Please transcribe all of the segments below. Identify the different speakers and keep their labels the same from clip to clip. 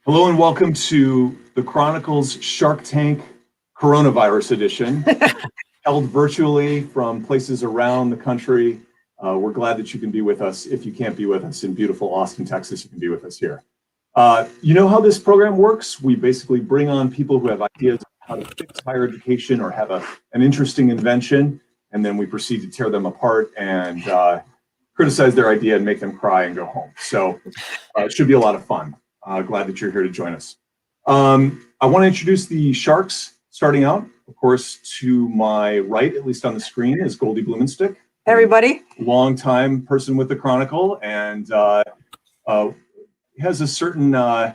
Speaker 1: Hello and welcome to the Chronicle's Shark Tank Coronavirus Edition, held virtually from places around the country. We're glad that you can be with us. If you can't be with us in beautiful Austin, Texas, you can be with us here. You know how this program works? We basically bring on people who have ideas on how to fix higher education or have an interesting invention, and then we proceed to tear them apart and criticize their idea and make them cry and go home. So it should be a lot of fun. Glad that you're here to join us. I want to introduce the Sharks starting out. Of course, to my right, at least on the screen, is Goldie Blumenstyk.
Speaker 2: Everybody.
Speaker 1: Longtime person with the Chronicle and has a certain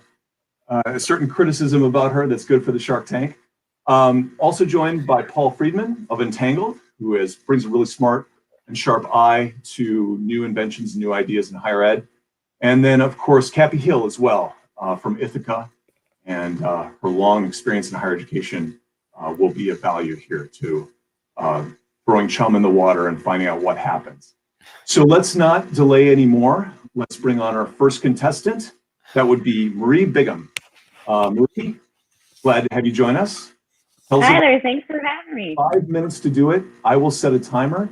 Speaker 1: criticism about her that's good for the Shark Tank. Also joined by Paul Freedman of Entangled, who brings a really smart and sharp eye to new inventions, new ideas in higher ed. And then, of course, Cappy Hill as well, from Ithaca, and her long experience in higher education will be of value here to throwing chum in the water and finding out what happens. So let's not delay anymore. Let's bring on our first contestant. That would be Marie Bigham. Marie, glad to have you join us.
Speaker 3: Hi there, thanks for having me.
Speaker 1: 5 minutes to do it. I will set a timer.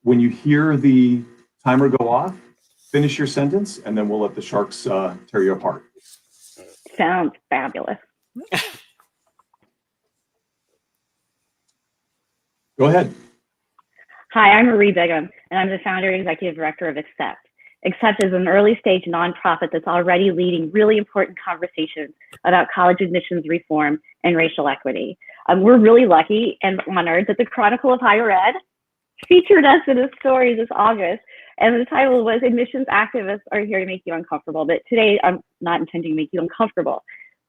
Speaker 1: When you hear the timer go off, finish your sentence, and then we'll let the Sharks tear you apart.
Speaker 3: Sounds fabulous.
Speaker 1: Go ahead.
Speaker 3: Hi, I'm Marie Bigham, and I'm the founder and executive director of Accept. Accept is an early stage nonprofit that's already leading really important conversations about college admissions reform and racial equity. We're really lucky and honored that the Chronicle of Higher Ed featured us in a story this August. And the title was Admissions Activists Are Here to Make You Uncomfortable. But today I'm not intending to make you uncomfortable,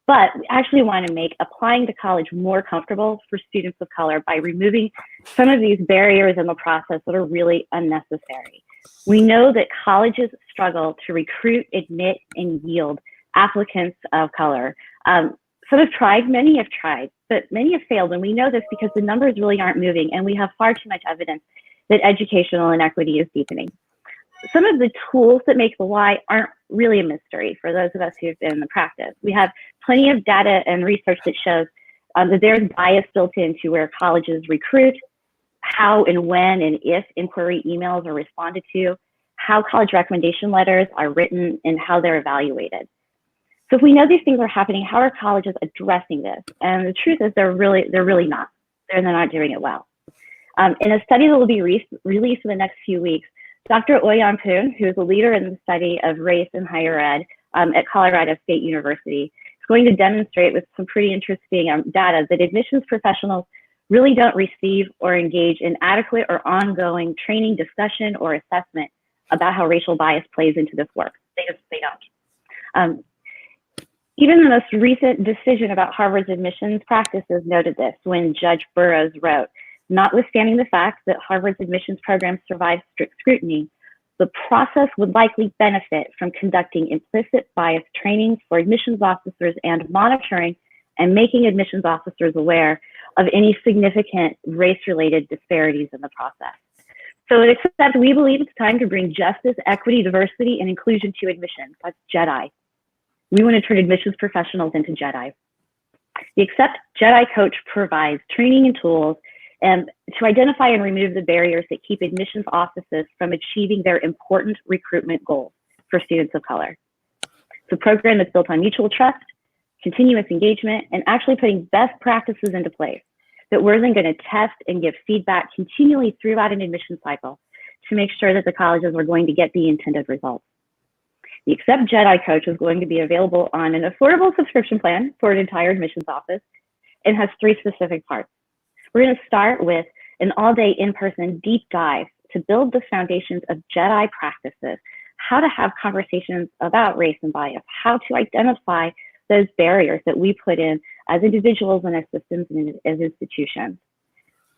Speaker 3: but we actually want to make applying to college more comfortable for students of color by removing some of these barriers in the process that are really unnecessary. We know that colleges struggle to recruit, admit, and yield applicants of color. Some have tried, many have tried, but many have failed. And we know this because the numbers really aren't moving, and we have far too much evidence that educational inequity is deepening. Some of the tools that make the why aren't really a mystery for those of us who've been in the practice. We have plenty of data and research that shows that there's bias built into where colleges recruit, how and when and if inquiry emails are responded to, how college recommendation letters are written, and how they're evaluated. So if we know these things are happening, how are colleges addressing this? And the truth is they're really not. They're not doing it well. In a study that will be released in the next few weeks, Dr. Oyan Poon, who is a leader in the study of race in higher ed at Colorado State University, is going to demonstrate with some pretty interesting data that admissions professionals really don't receive or engage in adequate or ongoing training, discussion, or assessment about how racial bias plays into this work. They don't. Even the most recent decision about Harvard's admissions practices noted this when Judge Burroughs wrote, notwithstanding the fact that Harvard's admissions program survives strict scrutiny, the process would likely benefit from conducting implicit bias training for admissions officers and monitoring and making admissions officers aware of any significant race-related disparities in the process. So at Accept, we believe it's time to bring justice, equity, diversity, and inclusion to admissions. That's JEDI. We want to turn admissions professionals into JEDI. The Accept JEDI Coach provides training and tools to identify and remove the barriers that keep admissions offices from achieving their important recruitment goals for students of color. It's a program that's built on mutual trust, continuous engagement, and actually putting best practices into place that we're then going to test and give feedback continually throughout an admission cycle to make sure that the colleges are going to get the intended results. The Accept JEDI Coach is going to be available on an affordable subscription plan for an entire admissions office and has 3 specific parts. We're going to start with an all-day in-person deep dive to build the foundations of JEDI practices, how to have conversations about race and bias, how to identify those barriers that we put in as individuals and as systems and as institutions.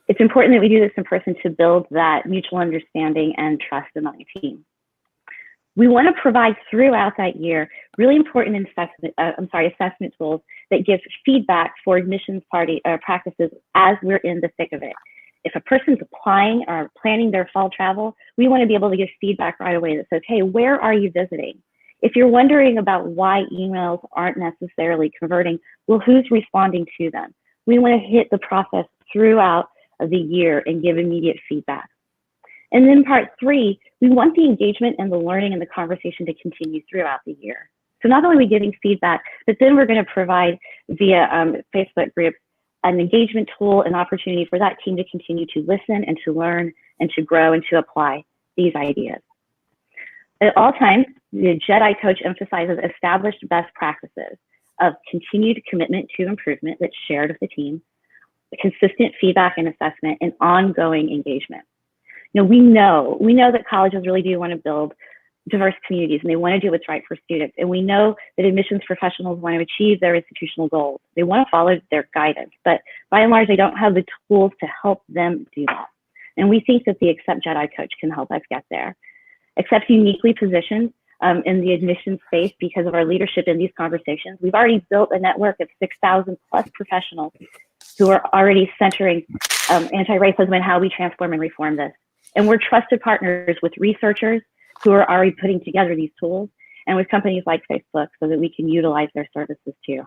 Speaker 3: It's important that we do this in person to build that mutual understanding and trust among a team. We want to provide throughout that year really important assessment tools that give feedback for admissions practices as we're in the thick of it. If a person's applying or planning their fall travel, we want to be able to give feedback right away that says, hey, where are you visiting? If you're wondering about why emails aren't necessarily converting, well, who's responding to them? We want to hit the process throughout the year and give immediate feedback. And then part 3, we want the engagement and the learning and the conversation to continue throughout the year. So not only are we giving feedback, but then we're going to provide via Facebook groups an engagement tool, an opportunity for that team to continue to listen and to learn and to grow and to apply these ideas. At all times, the JEDI coach emphasizes established best practices of continued commitment to improvement that's shared with the team, consistent feedback and assessment, and ongoing engagement. You know, we know that colleges really do want to build diverse communities and they want to do what's right for students. And we know that admissions professionals want to achieve their institutional goals. They want to follow their guidance, but by and large, they don't have the tools to help them do that. And we think that the Accept JEDI coach can help us get there. Accept's uniquely positioned in the admissions space because of our leadership in these conversations. We've already built a network of 6,000 plus professionals who are already centering anti-racism and how we transform and reform this. And we're trusted partners with researchers who are already putting together these tools and with companies like Facebook so that we can utilize their services too.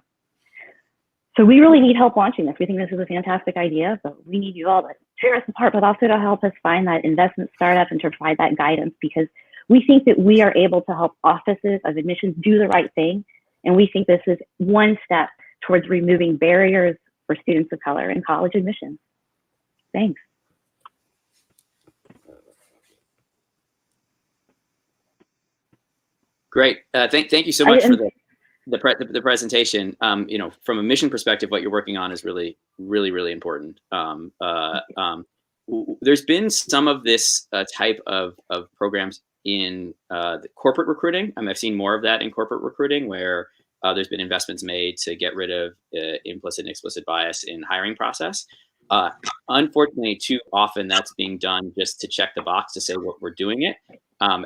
Speaker 3: So we really need help launching this. We think this is a fantastic idea, but we need you all to tear us apart, but also to help us find that investment startup and to provide that guidance, because we think that we are able to help offices of admissions do the right thing. And we think this is one step towards removing barriers for students of color in college admissions. Thanks.
Speaker 2: Great. Thank you so much for the presentation. You know, from a mission perspective, what you're working on is really important. There's been some of this type of programs in the corporate recruiting. I've seen more of that in corporate recruiting, where there's been investments made to get rid of implicit and explicit bias in hiring process. Unfortunately, too often that's being done just to check the box to say we're doing it,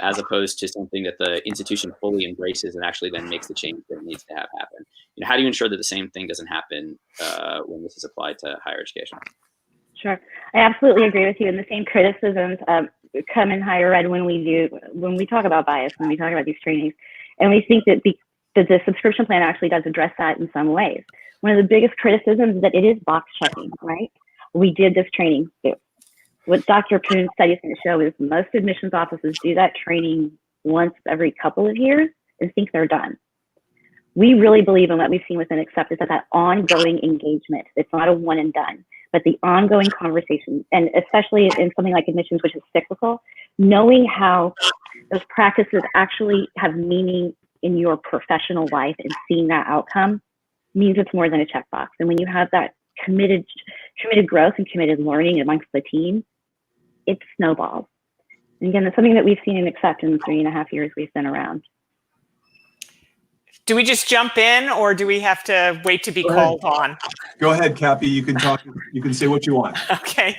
Speaker 2: as opposed to something that the institution fully embraces and actually then makes the change that it needs to have happen. You know, how do you ensure that the same thing doesn't happen when this is applied to higher education?
Speaker 3: Sure, I absolutely agree with you. And the same criticisms come in higher ed when we talk about bias, when we talk about these trainings, and we think that the subscription plan actually does address that in some ways. One of the biggest criticisms is that it is box checking, right? We did this training too. What Dr. Poon's study is going to show is most admissions offices do that training once every couple of years and think they're done. We really believe in what we've seen within Accept is that ongoing engagement. It's not a one and done, but the ongoing conversation, and especially in something like admissions, which is cyclical, knowing how those practices actually have meaning in your professional life and seeing that outcome means it's more than a checkbox. And when you have that committed growth and committed learning amongst the team, it snowballs. And again, it's something that we've seen in Accept in the 3.5 years we've been around.
Speaker 4: Do we just jump in, or do we have to wait to be called on?
Speaker 1: Go ahead, Cappy. You can talk. You can say what you want.
Speaker 4: Okay.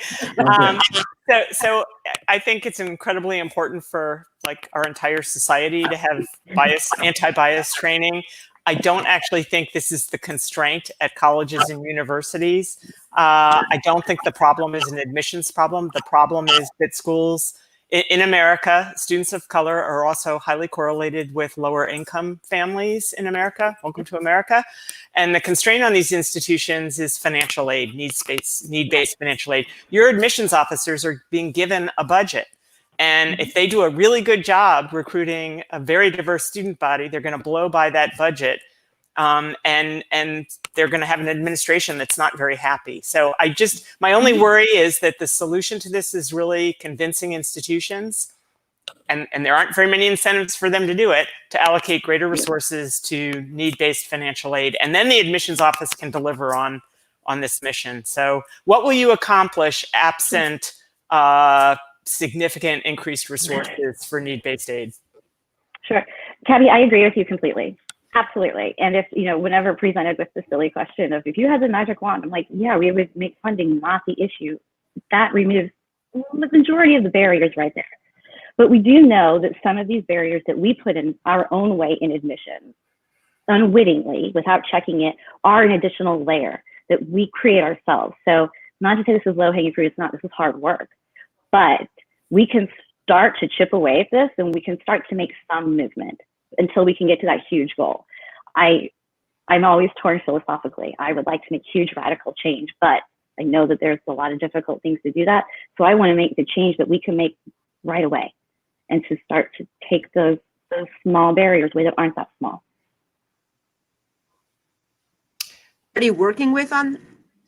Speaker 4: So I think it's incredibly important for like our entire society to have anti-bias training. I don't actually think this is the constraint at colleges and universities. I don't think the problem is an admissions problem. The problem is that schools in America, students of color are also highly correlated with lower income families in America. Welcome to America. And the constraint on these institutions is financial aid, need-based financial aid. Your admissions officers are being given a budget. And if they do a really good job recruiting a very diverse student body, they're going to blow by that budget. And they're going to have an administration that's not very happy. So my only worry is that the solution to this is really convincing institutions, and there aren't very many incentives for them to do it, to allocate greater resources to need-based financial aid. And then the admissions office can deliver on this mission. So what will you accomplish absent significant increased resources for need-based aid?
Speaker 3: Sure. Cabby, I agree with you completely. Absolutely. And if, whenever presented with the silly question of if you had the magic wand, I'm like, yeah, we would make funding not the issue. That removes the majority of the barriers right there. But we do know that some of these barriers that we put in our own way in admissions, unwittingly, without checking it, are an additional layer that we create ourselves. So not to say this is low-hanging fruit, it's not, this is hard work. But we can start to chip away at this, and we can start to make some movement. until we can get to that huge goal. I'm always torn philosophically. I would like to make huge radical change, but I know that there's a lot of difficult things to do that. So I want to make the change that we can make right away, and to start to take those small barriers away that aren't that small.
Speaker 5: Already working with on?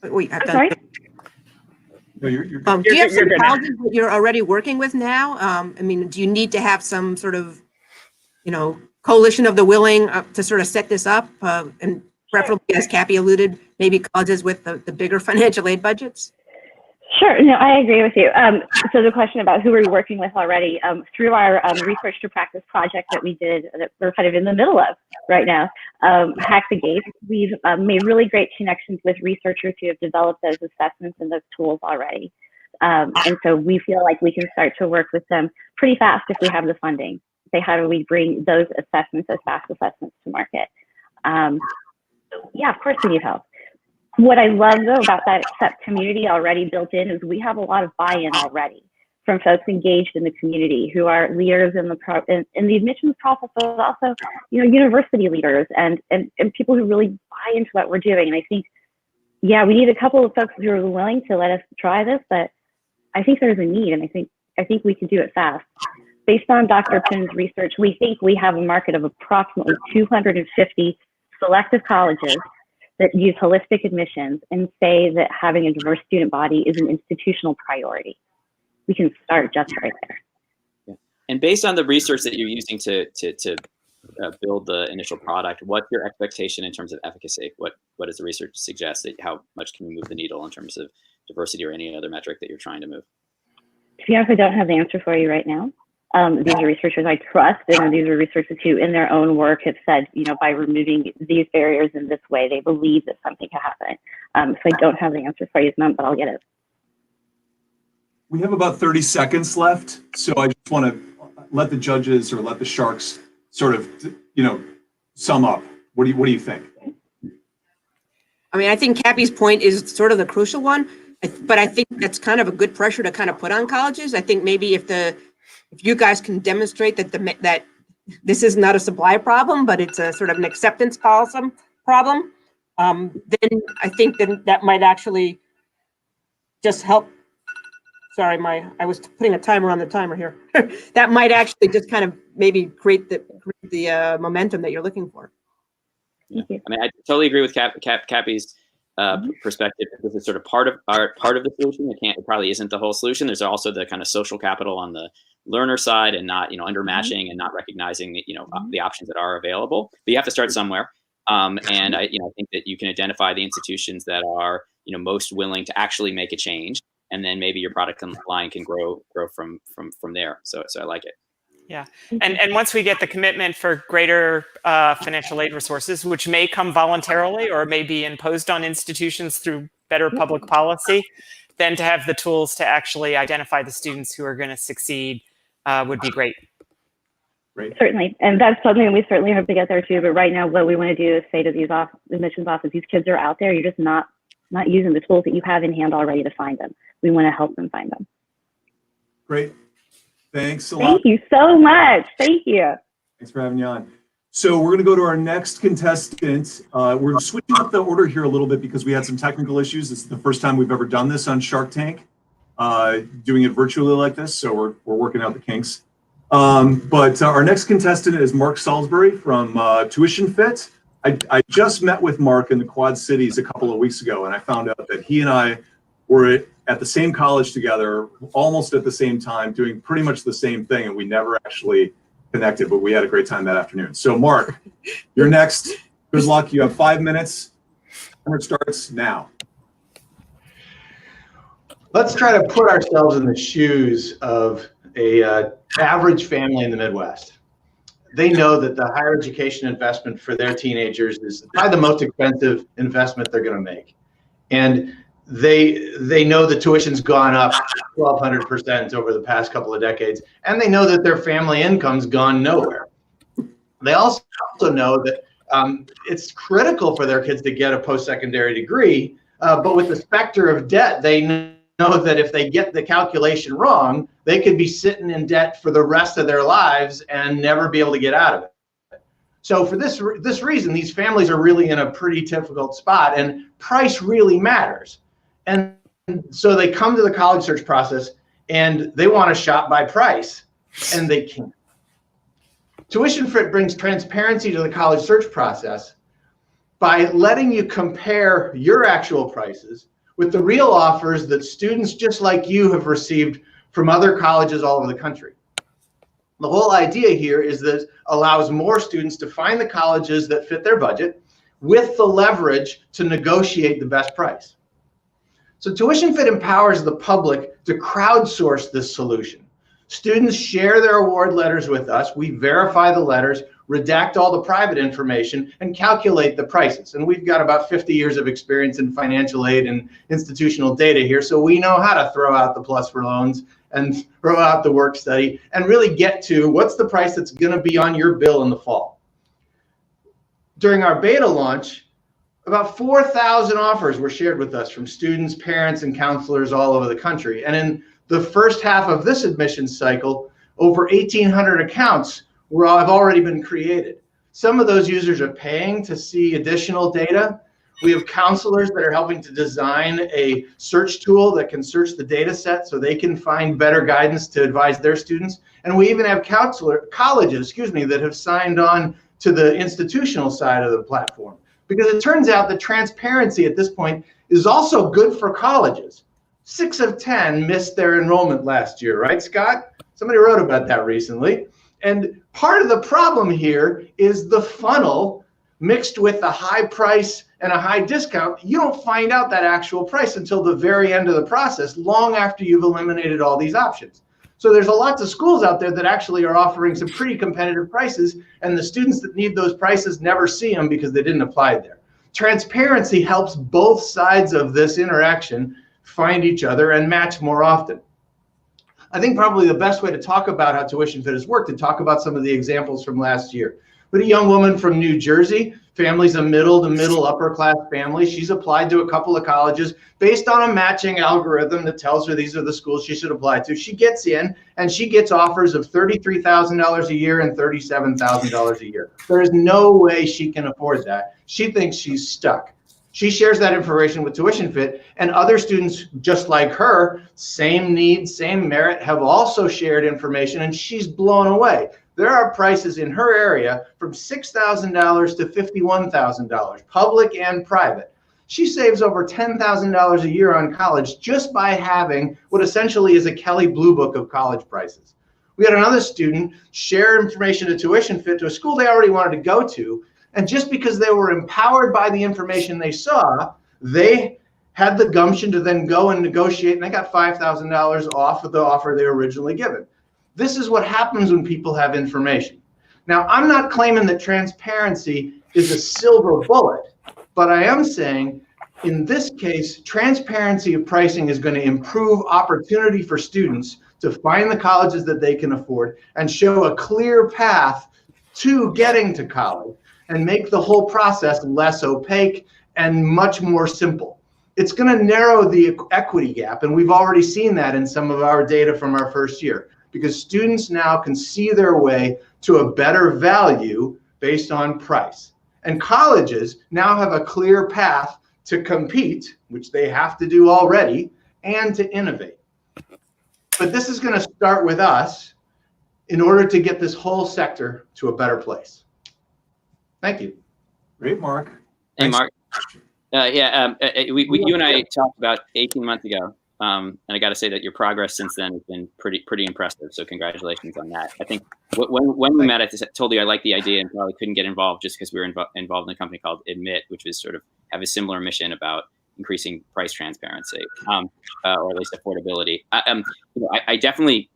Speaker 5: Wait,
Speaker 3: I'm sorry?
Speaker 1: No, you're
Speaker 5: do you have some
Speaker 4: good.
Speaker 5: colleges that you're already working with now? I mean, do you need to have some sort of, coalition of the willing to sort of set this up? And preferably, as Cappy alluded, maybe colleges with the bigger financial aid budgets?
Speaker 3: Sure, no, I agree with you. So the question about who we're working with already, through our research to practice project that we did, that we're kind of in the middle of right now, Hack the Gate, we've made really great connections with researchers who have developed those assessments and those tools already. And so we feel like we can start to work with them pretty fast if we have the funding. Say, how do we bring those assessments, those fast assessments, to market? Yeah, of course we need help. What I love, though, about that accept community already built in is we have a lot of buy-in already from folks engaged in the community who are leaders in the admissions process, but also, university leaders and people who really buy into what we're doing. And I think, yeah, we need a couple of folks who are willing to let us try this, but I think there's a need, and I think we can do it fast. Based on Dr. Pinn's research, we think we have a market of approximately 250 selective colleges that use holistic admissions and say that having a diverse student body is an institutional priority. We can start just right there.
Speaker 2: Yeah. And based on the research that you're using to build the initial product, what's your expectation in terms of efficacy? What does the research suggest? How much can you move the needle in terms of diversity or any other metric that you're trying to move?
Speaker 3: To be honest, I don't have the answer for you right now. These are researchers I trust, and these are researchers who, in their own work, have said, by removing these barriers in this way, they believe that something can happen. So I don't have the answer for you, but I'll get it.
Speaker 1: We have about 30 seconds left, so I just want to let the judges or let the Sharks sort of, sum up. What do you think?
Speaker 5: I mean, I think Cappy's point is sort of the crucial one, but I think that's kind of a good pressure to kind of put on colleges. I think maybe if you guys can demonstrate that this is not a supply problem, but it's a sort of an acceptance policy problem, then I think that might actually just help. Sorry, I was putting a timer on the timer here. That might actually just kind of maybe create the momentum that you're looking for.
Speaker 2: Yeah. I mean, I totally agree with Cappy's perspective. This is sort of part of the solution. It probably isn't the whole solution. There's also the kind of social capital on the learner side, and not undermatching and not recognizing the options that are available. But you have to start somewhere. And I think that you can identify the institutions that are most willing to actually make a change, and then maybe your product line can grow from there. So I like it.
Speaker 4: Yeah, and once we get the commitment for greater financial aid resources, which may come voluntarily or may be imposed on institutions through better public policy, then to have the tools to actually identify the students who are going to succeed would be great.
Speaker 1: Great.
Speaker 3: Certainly, and that's something we certainly hope to get there too. But right now, what we want to do is say to these admissions offices, these kids are out there. You're just not using the tools that you have in hand already to find them. We want to help them find them.
Speaker 1: Great. Thanks a lot.
Speaker 3: Thank you so much. Thank you.
Speaker 1: Thanks for having you on. So we're going to go to our next contestant. We're switching up the order here a little bit because we had some technical issues. This is the first time we've ever done this on Shark Tank, doing it virtually like this. So we're working out the kinks. But our next contestant is Mark Salisbury from TuitionFit. I just met with Mark in the Quad Cities a couple of weeks ago, and I found out that he and I were at the same college together, almost at the same time, doing pretty much the same thing, and we never actually connected, but we had a great time that afternoon. So Mark, you're next. Good luck. You have 5 minutes. Timer starts now.
Speaker 6: Let's try to put ourselves in the shoes of a average family in the Midwest. They know that the higher education investment for their teenagers is probably the most expensive investment they're going to make. And they know the tuition's gone up 1,200% over the past couple of decades, and they know that their family income's gone nowhere. They also know that it's critical for their kids to get a post-secondary degree, but with the specter of debt, they know that if they get the calculation wrong, they could be sitting in debt for the rest of their lives and never be able to get out of it. So for this reason, these families are really in a pretty difficult spot, and price really matters. And so they come to the college search process and they want to shop by price, and they can't. TuitionFit brings transparency to the college search process by letting you compare your actual prices with the real offers that students just like you have received from other colleges all over the country. The whole idea here is that it allows more students to find the colleges that fit their budget with the leverage to negotiate the best price. So TuitionFit empowers the public to crowdsource this solution. Students share their award letters with us. We verify the letters, redact all the private information, and calculate the prices. And we've got about 50 years of experience in financial aid and institutional data here, so we know how to throw out the plus for loans and throw out the work study and really get to what's the price that's going to be on your bill in the fall. During our beta launch, about 4,000 offers were shared with us from students, parents, and counselors all over the country. And in the first half of this admissions cycle, over 1,800 accounts have already been created. Some of those users are paying to see additional data. We have counselors that are helping to design a search tool that can search the data set so they can find better guidance to advise their students. And we even have colleges that have signed on to the institutional side of the platform. Because it turns out that transparency at this point is also good for colleges. 6 of 10 missed their enrollment last year, right, Scott? Somebody wrote about that recently. And part of the problem here is the funnel mixed with a high price and a high discount. You don't find out that actual price until the very end of the process, long after you've eliminated all these options. So there's a lot of schools out there that actually are offering some pretty competitive prices, and the students that need those prices never see them because they didn't apply there. Transparency helps both sides of this interaction find each other and match more often. I think probably the best way to talk about how TuitionFit has worked, to talk about some of the examples from last year. But a young woman from New Jersey, family's a middle to middle upper class family. She's applied to a couple of colleges based on a matching algorithm that tells her these are the schools she should apply to. She gets in and she gets offers of $33,000 a year and $37,000 a year. There is no way she can afford that. She thinks she's stuck. She shares that information with TuitionFit, and other students just like her, same need, same merit, have also shared information, and she's blown away. There are prices in her area from $6,000 to $51,000, public and private. She saves over $10,000 a year on college just by having what essentially is a Kelley Blue Book of college prices. We had another student share information to TuitionFit to a school they already wanted to go to, and just because they were empowered by the information they saw, they had the gumption to then go and negotiate, and they got $5,000 off of the offer they were originally given. This is what happens when people have information. Now, I'm not claiming that transparency is a silver bullet, but I am saying in this case, transparency of pricing is going to improve opportunity for students to find the colleges that they can afford and show a clear path to getting to college and make the whole process less opaque and much more simple. It's going to narrow the equity gap, and we've already seen that in some of our data from our first year, because students now can see their way to a better value based on price. And colleges now have a clear path to compete, which they have to do already, and to innovate. But this is going to start with us in order to get this whole sector to a better place. Thank you.
Speaker 1: Great, Mark.
Speaker 2: Hey, Mark. You and I talked about 18 months ago, and I got to say that your progress since then has been pretty impressive. So congratulations on that. I think when we met, I told you I liked the idea and probably couldn't get involved just because we were involved in a company called Admit, which was sort of have a similar mission about increasing price transparency, or at least affordability. I definitely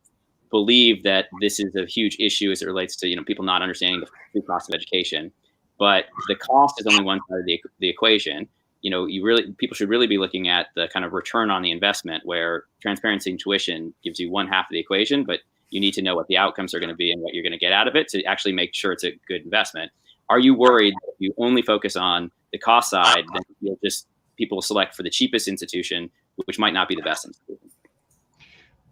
Speaker 2: believe that this is a huge issue as it relates to people not understanding the true cost of education. But the cost is only one side of the equation. People should really be looking at the kind of return on the investment, where transparency in tuition gives you one half of the equation, but you need to know what the outcomes are going to be and what you're going to get out of it to actually make sure it's a good investment. Are you worried that if you only focus on the cost side, then people will select for the cheapest institution, which might not be the best institution?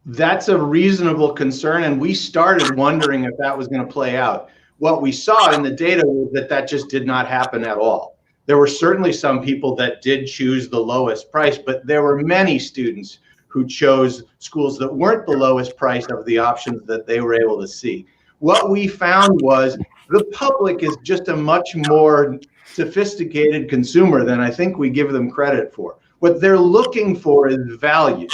Speaker 6: That's a reasonable concern, and we started wondering if that was going to play out. what we saw in the data was that that just did not happen at all. There were certainly some people that did choose the lowest price, but there were many students who chose schools that weren't the lowest price of the options that they were able to see. What we found was the public is just a much more sophisticated consumer than I think we give them credit for. What they're looking for is value,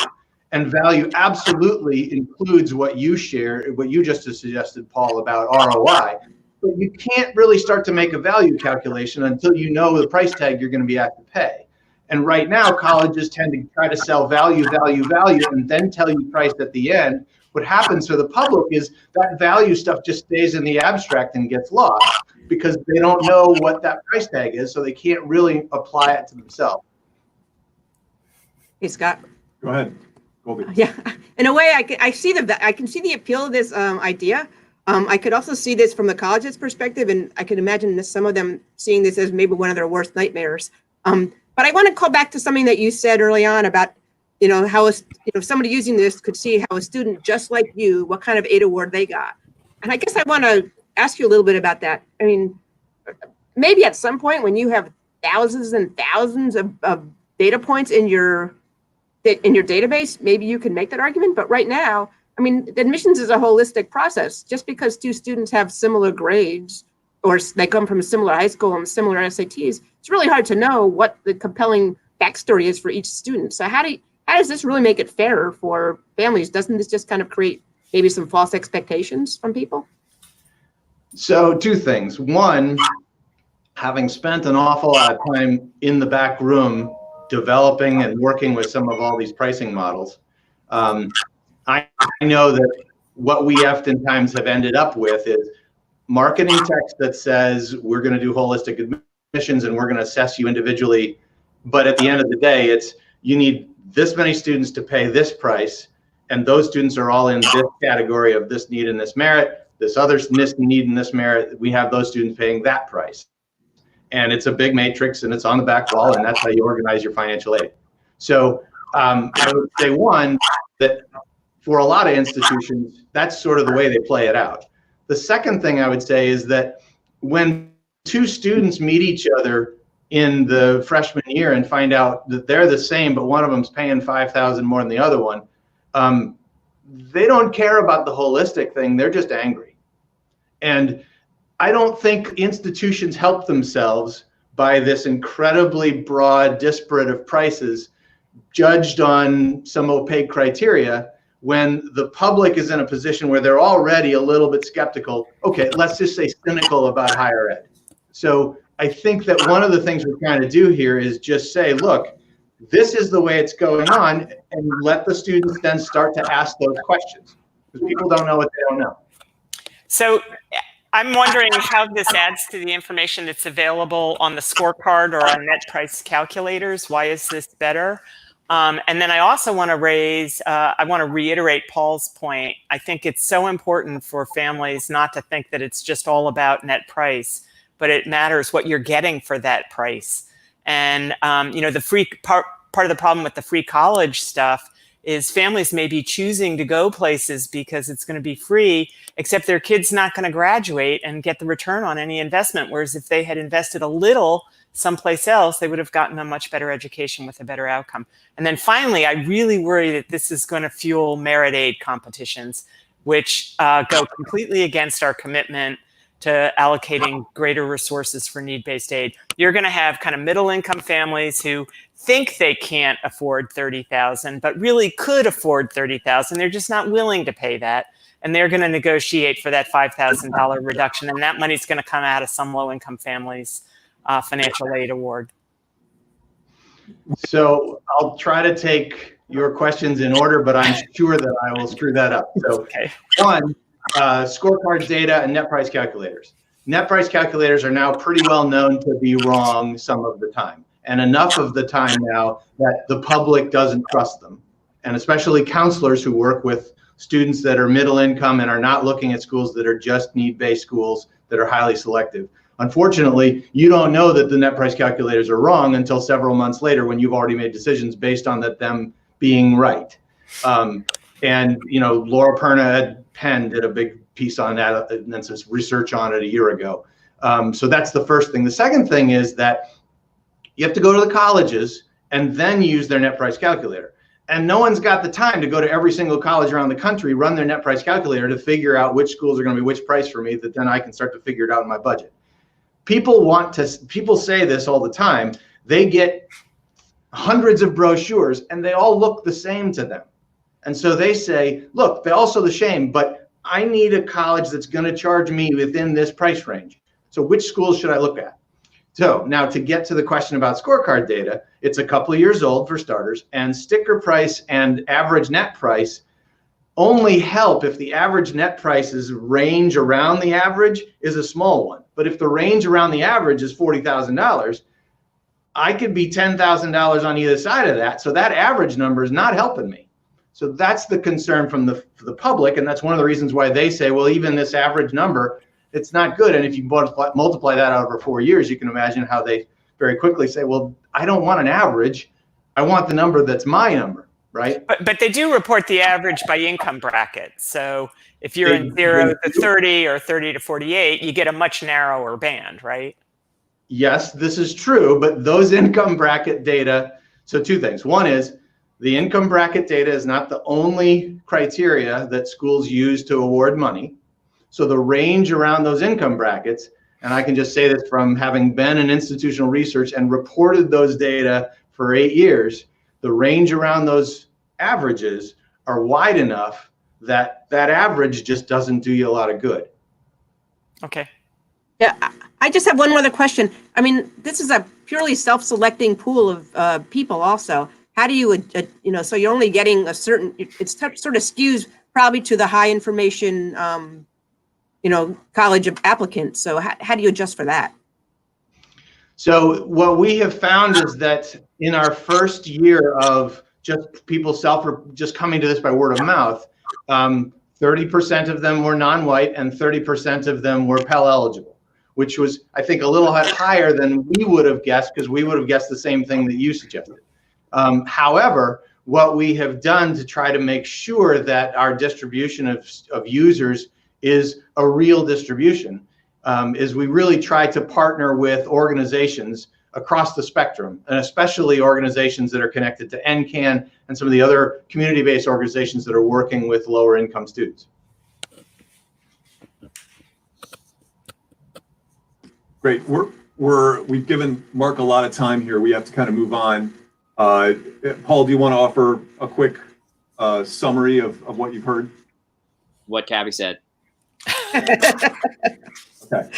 Speaker 6: and value absolutely includes what you share, what you just suggested, Paul, about ROI. But you can't really start to make a value calculation until you know the price tag you're going to be asked to pay. And right now, colleges tend to try to sell value, and then tell you price at the end. What happens for the public is that value stuff just stays in the abstract and gets lost because they don't know what that price tag is, so they can't really apply it to themselves.
Speaker 5: Hey, Scott.
Speaker 1: Go ahead, Goldie.
Speaker 5: Yeah, in a way, I can see the appeal of this idea. I could also see this from the college's perspective, and I can imagine some of them seeing this as maybe one of their worst nightmares. But I want to call back to something that you said early on about, how somebody using this could see how a student just like you, what kind of aid award they got. And I guess I want to ask you a little bit about that. I mean, maybe at some point when you have thousands and thousands of data points in your database, maybe you can make that argument. But right now, I mean, admissions is a holistic process. Just because two students have similar grades or they come from a similar high school and similar SATs, it's really hard to know what the compelling backstory is for each student. So how does this really make it fairer for families? Doesn't this just kind of create maybe some false expectations from people?
Speaker 6: So two things. One, having spent an awful lot of time in the back room developing and working with some of all these pricing models, I know that what we oftentimes have ended up with is marketing text that says we're going to do holistic admissions and we're going to assess you individually. But at the end of the day, it's you need this many students to pay this price, and those students are all in this category of this need and this merit, this other need and this merit. We have those students paying that price. And it's a big matrix and it's on the back wall, and that's how you organize your financial aid. So I would say, one, that for a lot of institutions, that's sort of the way they play it out. The second thing I would say is that when two students meet each other in the freshman year and find out that they're the same, but one of them's paying $5,000 more than the other one, they don't care about the holistic thing. They're just angry. And I don't think institutions help themselves by this incredibly broad disparate of prices judged on some opaque criteria when the public is in a position where they're already a little bit skeptical. Okay, let's just say cynical about higher ed. So I think that one of the things we're trying to do here is just say, look, this is the way it's going on, and let the students then start to ask those questions, because people don't know what they don't know.
Speaker 4: So I'm wondering how this adds to the information that's available on the scorecard or on net price calculators. Why is this better? And then I also want to reiterate Paul's point. I think it's so important for families not to think that it's just all about net price, but it matters what you're getting for that price. And the free part of the problem with the free college stuff is families may be choosing to go places because it's going to be free, except their kid's not going to graduate and get the return on any investment. Whereas if they had invested a little someplace else, they would have gotten a much better education with a better outcome. And then finally, I really worry that this is going to fuel merit aid competitions, which go completely against our commitment to allocating greater resources for need-based aid. You're going to have kind of middle-income families who think they can't afford $30,000, but really could afford $30,000. They're just not willing to pay that, and they're going to negotiate for that $5,000 reduction, and that money's going to come out of some low-income families' financial aid award.
Speaker 6: So I'll try to take your questions in order, but I'm sure that I will screw that up. So
Speaker 4: Okay.
Speaker 6: One, scorecards data and net price calculators. Net price calculators are now pretty well known to be wrong some of the time, and enough of the time now that the public doesn't trust them. And especially counselors who work with students that are middle income and are not looking at schools that are just need-based schools that are highly selective. Unfortunately, you don't know that the net price calculators are wrong until several months later when you've already made decisions based on them being right. And Laura Perna at Penn did a big piece on that and then some research on it a year ago. So that's the first thing. The second thing is that you have to go to the colleges and then use their net price calculator. And no one's got the time to go to every single college around the country, run their net price calculator to figure out which schools are going to be which price for me, that then I can start to figure it out in my budget. People say this all the time. They get hundreds of brochures and they all look the same to them. And so they say, look, they're also the same, but I need a college that's going to charge me within this price range. So which schools should I look at? So now to get to the question about scorecard data, it's a couple of years old for starters, and sticker price and average net price only help if the average net price's range around the average is a small one. But if the range around the average is $40,000, I could be $10,000 on either side of that. So that average number is not helping me. So that's the concern from the public. And that's one of the reasons why they say, well, even this average number, it's not good. And if you multiply that out over 4 years, you can imagine how they very quickly say, well, I don't want an average. I want the number that's my number, right?
Speaker 4: But they do report the average by income bracket. So if you're in 0 to 30 or 30 to 48, you get a much narrower band, right?
Speaker 6: Yes, this is true, but those income bracket data, so two things. One is the income bracket data is not the only criteria that schools use to award money. So the range around those income brackets, and I can just say this from having been in institutional research and reported those data for 8 years, the range around those averages are wide enough that that average just doesn't do you a lot of good.
Speaker 4: Okay.
Speaker 5: Yeah, I just have one other question. I mean, this is a purely self-selecting pool of people also. How do you, so you're only getting a certain, it sort of skews probably to the high information, college of applicants. So how do you adjust for that?
Speaker 6: So what we have found is that in our first year of just people just coming to this by word of mouth, 30% of them were non-white and 30% of them were Pell eligible, which was, I think, a little higher than we would have guessed, because we would have guessed the same thing that you suggested. However, what we have done to try to make sure that our distribution of users is a real distribution is we really try to partner with organizations across the spectrum, and especially organizations that are connected to NCAN and some of the other community-based organizations that are working with lower income students.
Speaker 1: Great. We've given Mark a lot of time here. We have to kind of move on. Paul, do you want to offer a quick summary of what you've heard?
Speaker 2: What Cabby said.
Speaker 1: Okay.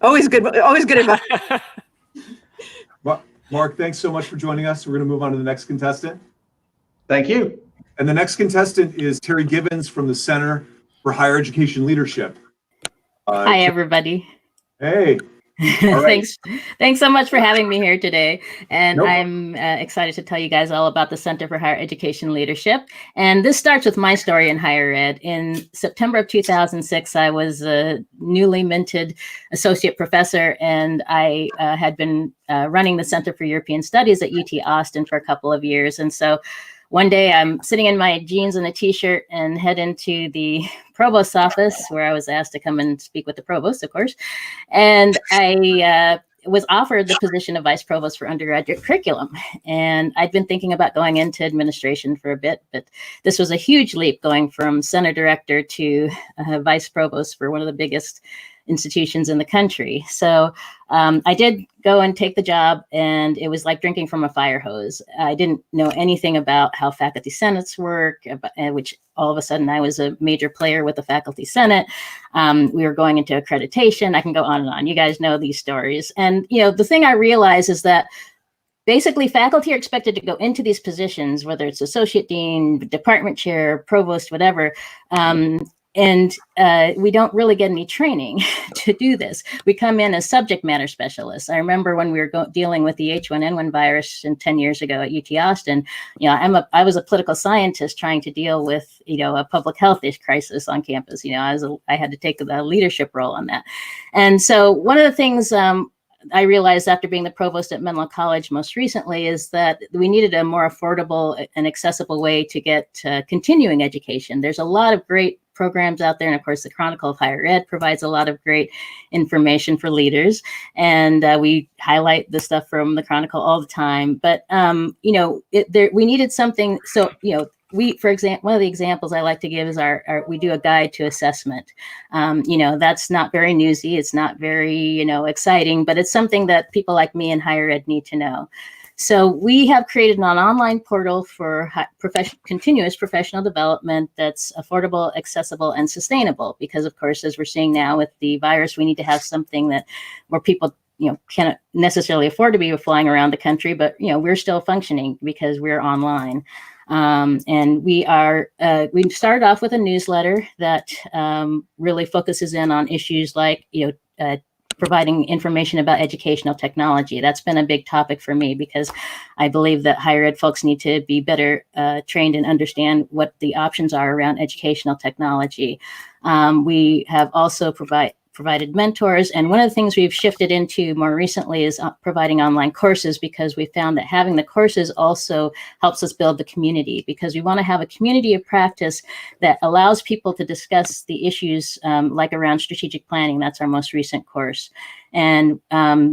Speaker 5: Always good advice.
Speaker 1: Mark, thanks so much for joining us. We're going to move on to the next contestant.
Speaker 6: Thank you.
Speaker 1: And the next contestant is Terry Gibbons from the Center for Higher Education Leadership.
Speaker 7: Hi, everybody.
Speaker 1: Hey. All right.
Speaker 7: Thanks so much for having me here today. And
Speaker 1: Nope.
Speaker 7: I'm excited to tell you guys all about the Center for Higher Education Leadership. And this starts with my story in higher ed. In September of 2006, I was a newly minted associate professor, and I had been running the Center for European Studies at UT Austin for a couple of years. And so one day I'm sitting in my jeans and a t-shirt and head into the provost's office, where I was asked to come and speak with the provost, of course. And I was offered the position of vice provost for undergraduate curriculum. And I'd been thinking about going into administration for a bit, but this was a huge leap, going from center director to vice provost for one of the biggest institutions in the country. So I did go and take the job, and it was like drinking from a fire hose. I didn't know anything about how faculty senates work, which all of a sudden I was a major player with the faculty senate. We were going into accreditation. I can go on and on. You guys know these stories. And, the thing I realized is that basically faculty are expected to go into these positions, whether it's associate dean, department chair, provost, whatever, and we don't really get any training to do this. We come in as subject matter specialists. I remember when we were dealing with the H1N1 virus 10 years ago at UT Austin, I was a political scientist trying to deal with, a public health crisis on campus. I had to take the leadership role on that. And so one of the things I realized after being the provost at Menlo College most recently is that we needed a more affordable and accessible way to get continuing education. There's a lot of great programs out there. And of course, the Chronicle of Higher Ed provides a lot of great information for leaders. And we highlight the stuff from the Chronicle all the time. But, we needed something. So, for example, one of the examples I like to give is we do a guide to assessment. That's not very newsy. It's not very, exciting, but it's something that people like me in higher ed need to know. So we have created an online portal for continuous professional development that's affordable, accessible, and sustainable. Because of course, as we're seeing now with the virus, we need to have something where people can't necessarily afford to be flying around the country, but we're still functioning because we're online. And we started off with a newsletter that really focuses in on issues like providing information about educational technology. That's been a big topic for me because I believe that higher ed folks need to be better trained and understand what the options are around educational technology. We have also provided mentors. And one of the things we've shifted into more recently is providing online courses, because we found that having the courses also helps us build the community, because we want to have a community of practice that allows people to discuss the issues like around strategic planning. That's our most recent course. And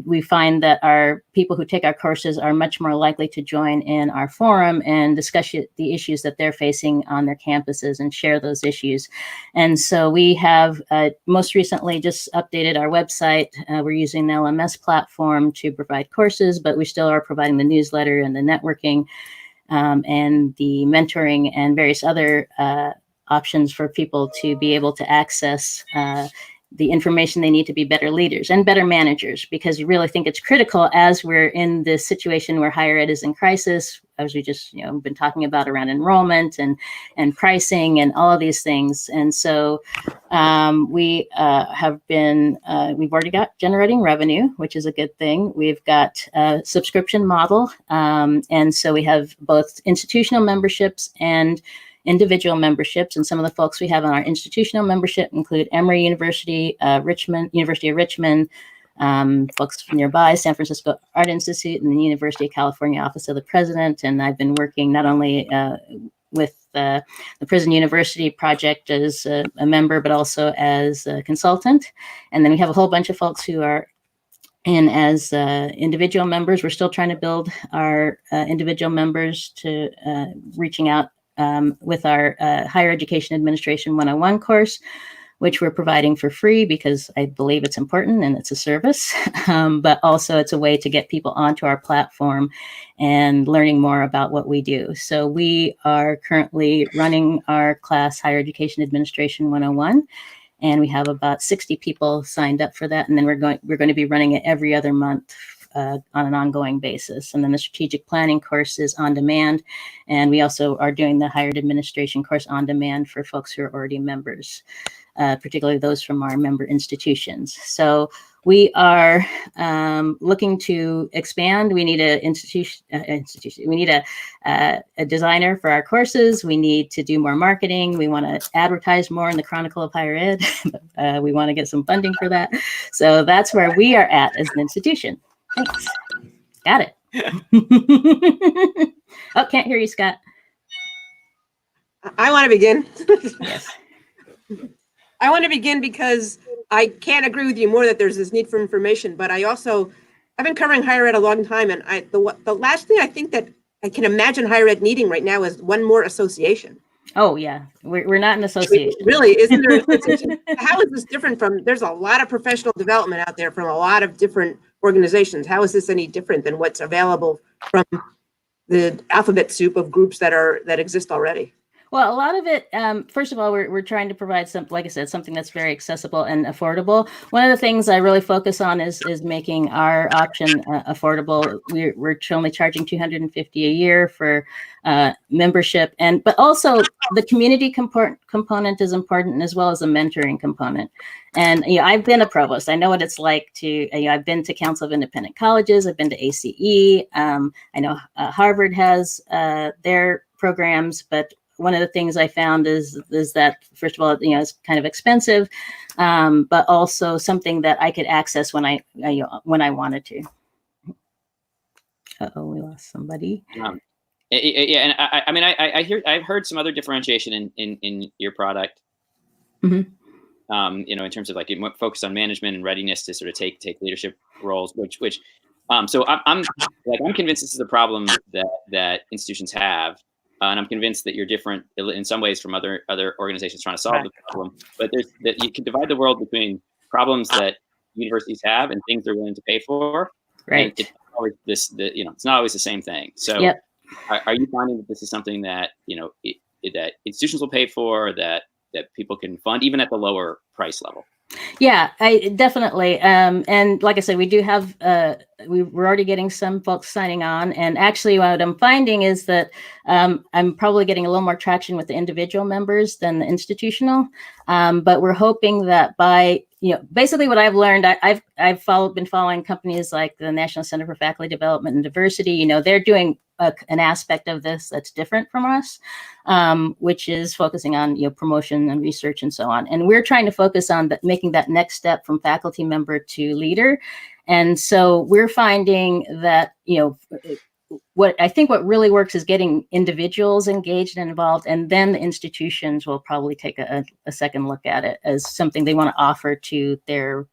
Speaker 7: we find that our people who take our courses are much more likely to join in our forum and discuss the issues that they're facing on their campuses and share those issues. And so we have most recently just updated our website. We're using the LMS platform to provide courses, but we still are providing the newsletter and the networking and the mentoring and various other options for people to be able to access the information they need to be better leaders and better managers, because we really think it's critical as we're in this situation where higher ed is in crisis, as we just been talking about around enrollment and pricing and all of these things. And so we've already got generating revenue, which is a good thing. We've got a subscription model. And so we have both institutional memberships and individual memberships, and some of the folks we have on our institutional membership include Emory University, University of Richmond, folks from nearby, San Francisco Art Institute, and the University of California Office of the President. And I've been working not only with the Prison University Project as a member, but also as a consultant. And then we have a whole bunch of folks who are in as individual members. We're still trying to build our individual members to reaching out with our Higher Education Administration 101 course, which we're providing for free because I believe it's important and it's a service, but also it's a way to get people onto our platform and learning more about what we do. So we are currently running our class Higher Education Administration 101, and we have about 60 people signed up for that. And then we're going to be running it every other month on an ongoing basis. And then the strategic planning course is on demand. And we also are doing the higher ed administration course on demand for folks who are already members, particularly those from our member institutions. So we are looking to expand. We need we need a designer for our courses. We need to do more marketing. We want to advertise more in the Chronicle of Higher Ed. We want to get some funding for that. So that's where we are at as an institution. Thanks. Got it. Oh, can't hear you, Scott.
Speaker 5: I want to begin.
Speaker 7: Yes.
Speaker 5: I want to begin because I can't agree with you more that there's this need for information, but I've been covering higher ed a long time, and the last thing I think that I can imagine higher ed needing right now is one more association.
Speaker 7: Oh yeah, we're not an association.
Speaker 5: Really, isn't there an association? How is this different from, there's a lot of professional development out there from a lot of different organizations. How is this any different than what's available from the alphabet soup of groups that exist already?
Speaker 7: Well, a lot of it, first of all, we're trying to provide like I said, something that's very accessible and affordable. One of the things I really focus on is making our option affordable. We're only charging $250 a year for membership, but also the community component is important, as well as the mentoring component. And I've been a provost. I know what it's like to. I've been to Council of Independent Colleges. I've been to ACE. I know Harvard has their programs, but one of the things I found is that, first of all, it's kind of expensive, but also something that I could access when I wanted to. Uh-oh, we lost somebody.
Speaker 2: Yeah, and I've heard some other differentiation in your product. in terms of like focus on management and readiness to sort of take leadership roles, so I'm convinced this is a problem that institutions have, and I'm convinced that you're different in some ways from other organizations trying to solve the problem. But that you can divide the world between problems that universities have and things they're willing to pay for.
Speaker 7: Right.
Speaker 2: And it's always it's not always the same thing. So
Speaker 7: yep.
Speaker 2: Are you finding that this is something that that institutions will pay for, that people can fund even at the lower price level?
Speaker 7: Yeah, I definitely. And like I said, we do have, we're already getting some folks signing on. And actually what I'm finding is that I'm probably getting a little more traction with the individual members than the institutional. But we're hoping that by, basically what I've learned, I've been following companies like the National Center for Faculty Development and Diversity. They're doing an aspect of this that's different from us, which is focusing on promotion and research and so on. And we're trying to focus on making that next step from faculty member to leader. And so we're finding that what really works is getting individuals engaged and involved, and then the institutions will probably take a second look at it as something they want to offer to their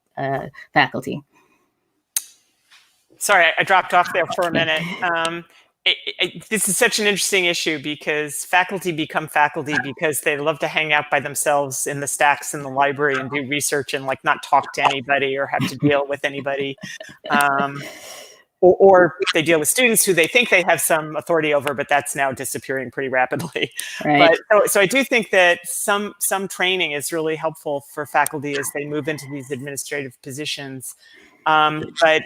Speaker 7: faculty.
Speaker 4: Sorry, I dropped off there for a minute. This is such an interesting issue because faculty become faculty because they love to hang out by themselves in the stacks in the library and do research and like not talk to anybody or have to deal with anybody. Or they deal with students who they think they have some authority over, but that's now disappearing pretty rapidly.
Speaker 7: Right.
Speaker 4: But so I do think that some training is really helpful for faculty as they move into these administrative positions. But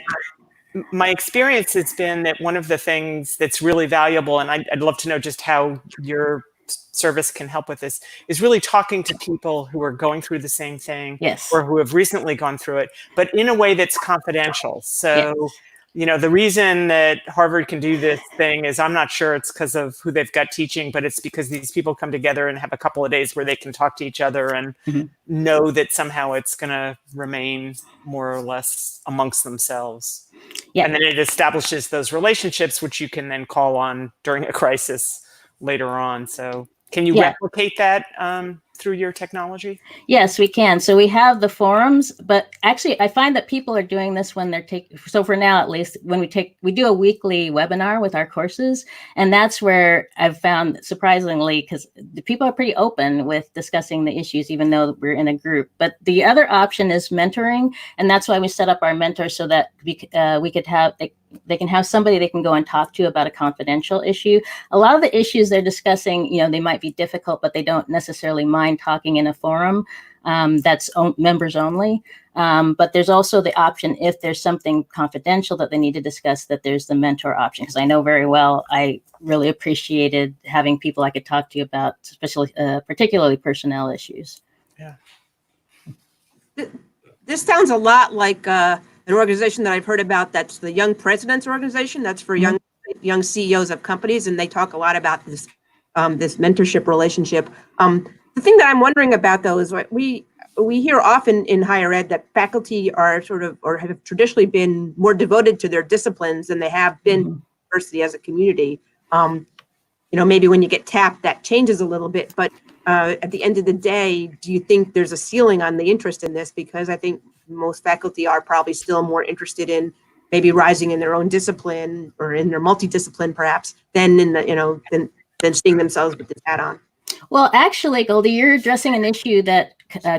Speaker 4: my experience has been that one of the things that's really valuable, and I'd love to know just how your service can help with this, is really talking to people who are going through the same thing,
Speaker 7: yes,
Speaker 4: or who have recently gone through it, but in a way that's confidential. So, yes, the reason that Harvard can do this thing is I'm not sure it's because of who they've got teaching, but it's because these people come together and have a couple of days where they can talk to each other and know that somehow it's going to remain more or less amongst themselves. Yeah. And then it establishes those relationships, which you can then call on during a crisis later on. So can you replicate that through your technology?
Speaker 7: Yes, we can. So we have the forums, but actually I find that people are doing this when they're so for now, at least, when we do a weekly webinar with our courses. And that's where I've found, surprisingly, because the people are pretty open with discussing the issues, even though we're in a group. But the other option is mentoring. And that's why we set up our mentors so that we could have, they can have somebody they can go and talk to about a confidential issue. A lot of the issues they're discussing, they might be difficult, but they don't necessarily mind talking in a forum that's members only. But there's also the option, if there's something confidential that they need to discuss, that there's the mentor option. Because I know very well, I really appreciated having people I could talk to about, especially, particularly personnel issues.
Speaker 4: Yeah.
Speaker 5: This sounds a lot like an organization that I've heard about. That's the Young Presidents Organization. That's for young CEOs of companies, and they talk a lot about this this mentorship relationship. The thing that I'm wondering about, though, is what we hear often in higher ed, that faculty are sort of, or have traditionally been more devoted to their disciplines than they have been university as a community. Maybe when you get tapped, that changes a little bit. But at the end of the day, do you think there's a ceiling on the interest in this? Because I think most faculty are probably still more interested in maybe rising in their own discipline or in their multidiscipline, perhaps, than in the than seeing themselves with this hat on.
Speaker 7: Well, actually, Goldie, you're addressing an issue that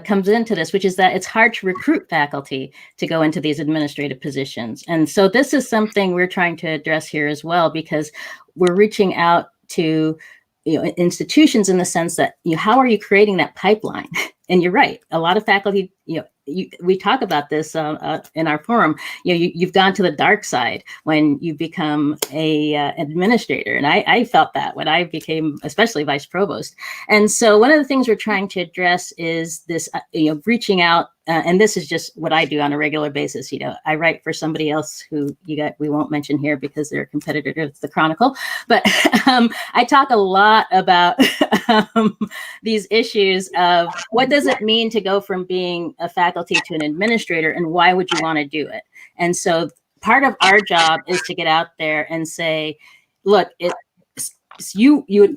Speaker 7: comes into this, which is that it's hard to recruit faculty to go into these administrative positions. And so this is something we're trying to address here as well, because we're reaching out to institutions in the sense that, how are you creating that pipeline? And you're right. A lot of faculty, we talk about this in our forum. You've gone to the dark side when you become a administrator, and I felt that when I became, especially vice provost. And so one of the things we're trying to address is this, reaching out. And this is just what I do on a regular basis. I write for somebody else who we won't mention here because they're a competitor to the Chronicle. But I talk a lot about these issues of what does it mean to go from being a faculty to an administrator, and why would you want to do it? And so part of our job is to get out there and say, look, you'd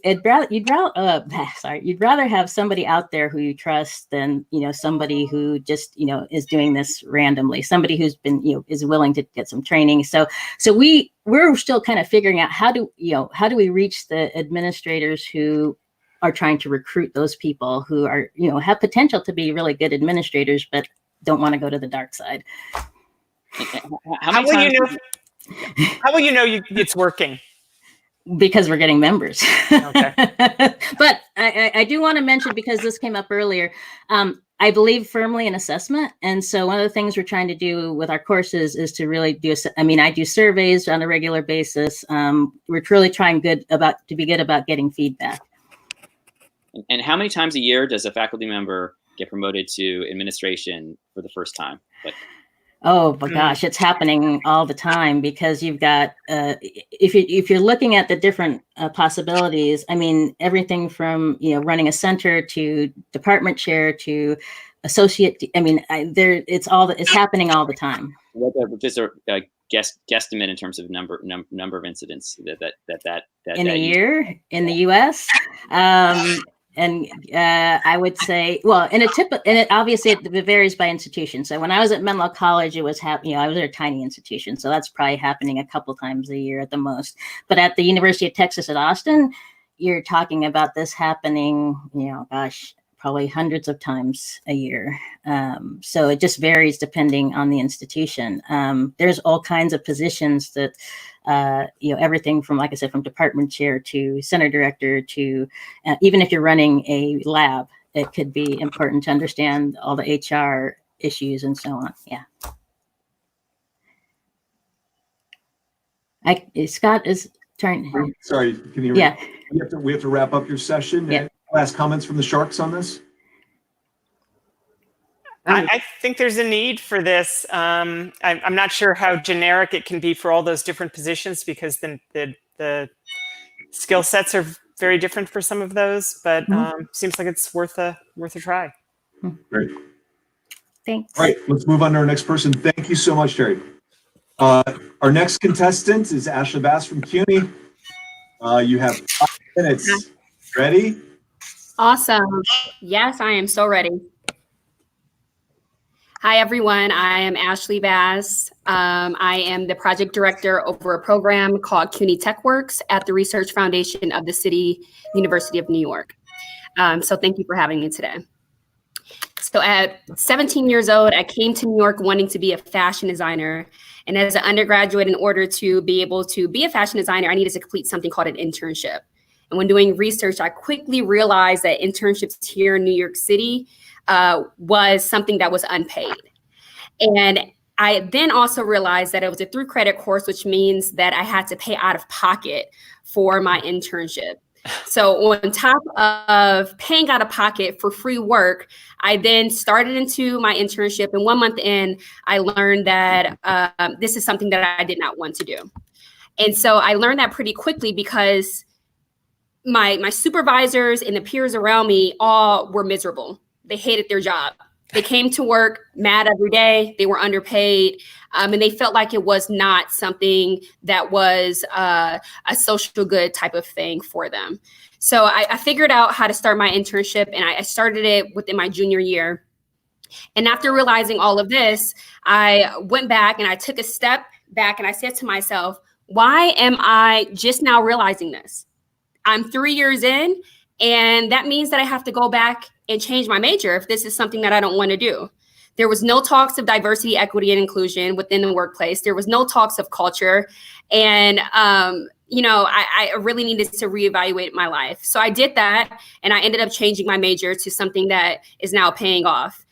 Speaker 7: rather have somebody out there who you trust than, somebody who just, is doing this randomly, somebody who's been, is willing to get some training. So we're still kind of figuring out how do we reach the administrators who are trying to recruit those people who are, have potential to be really good administrators, but don't want to go to the dark side.
Speaker 4: How will you know it's working?
Speaker 7: Because we're getting members.
Speaker 4: Okay.
Speaker 7: But I do want to mention, because this came up earlier, I believe firmly in assessment. And so one of the things we're trying to do with our courses is to really I do surveys on a regular basis. We're really trying to be good about getting feedback.
Speaker 2: And how many times a year does a faculty member get promoted to administration for the first time?
Speaker 7: Oh my gosh, it's happening all the time, because you've got, if you're looking at the different possibilities, everything from, running a center to department chair to associate, it's happening all the time.
Speaker 2: Just a guesstimate in terms of number of incidents that
Speaker 7: in a year in the US. And I would say, well, obviously it varies by institution. So when I was at Menlo College, it was I was at a tiny institution, so that's probably happening a couple times a year at the most. But at the University of Texas at Austin, you're talking about this happening, probably hundreds of times a year. So it just varies depending on the institution. There's all kinds of positions that, everything from, like I said, from department chair to center director to even if you're running a lab, it could be important to understand all the HR issues and so on. Yeah. Scott is trying.
Speaker 1: Sorry, can you?
Speaker 7: Yeah.
Speaker 1: We have to wrap up your session.
Speaker 7: Yeah.
Speaker 1: Last comments from the Sharks on this?
Speaker 4: I think there's a need for this. I'm not sure how generic it can be for all those different positions, because the skill sets are very different for some of those. But seems like it's worth a try.
Speaker 1: Great.
Speaker 7: Thanks.
Speaker 1: All right, let's move on to our next person. Thank you so much, Terry. Our next contestant is Ashley Bass from CUNY. You have 5 minutes. Ready?
Speaker 8: Awesome. Yes, I am so ready. Hi, everyone. I am Ashley Bass. I am the project director over a program called CUNY Tech Works at the Research Foundation of the City University of New York. So thank you for having me today. So at 17 years old, I came to New York wanting to be a fashion designer. And as an undergraduate, in order to be able to be a fashion designer, I needed to complete something called an internship. And when doing research, I quickly realized that internships here in New York City was something that was unpaid. And I then also realized that it was a through credit course, which means that I had to pay out of pocket for my internship. So on top of paying out of pocket for free work, I then started into my internship. And 1 month in, I learned that this is something that I did not want to do. And so I learned that pretty quickly, because my supervisors and the peers around me all were miserable. They hated their job. They came to work mad every day. They were underpaid. And they felt like it was not something that was a social good type of thing for them. So I figured out how to start my internship, and I started it within my junior year. And after realizing all of this, I went back and I took a step back and I said to myself, why am I just now realizing this? I'm 3 years in, and that means that I have to go back and change my major if this is something that I don't want to do. There was no talks of diversity, equity, and inclusion within the workplace. There was no talks of culture. And, I really needed to reevaluate my life. So I did that, and I ended up changing my major to something that is now paying off.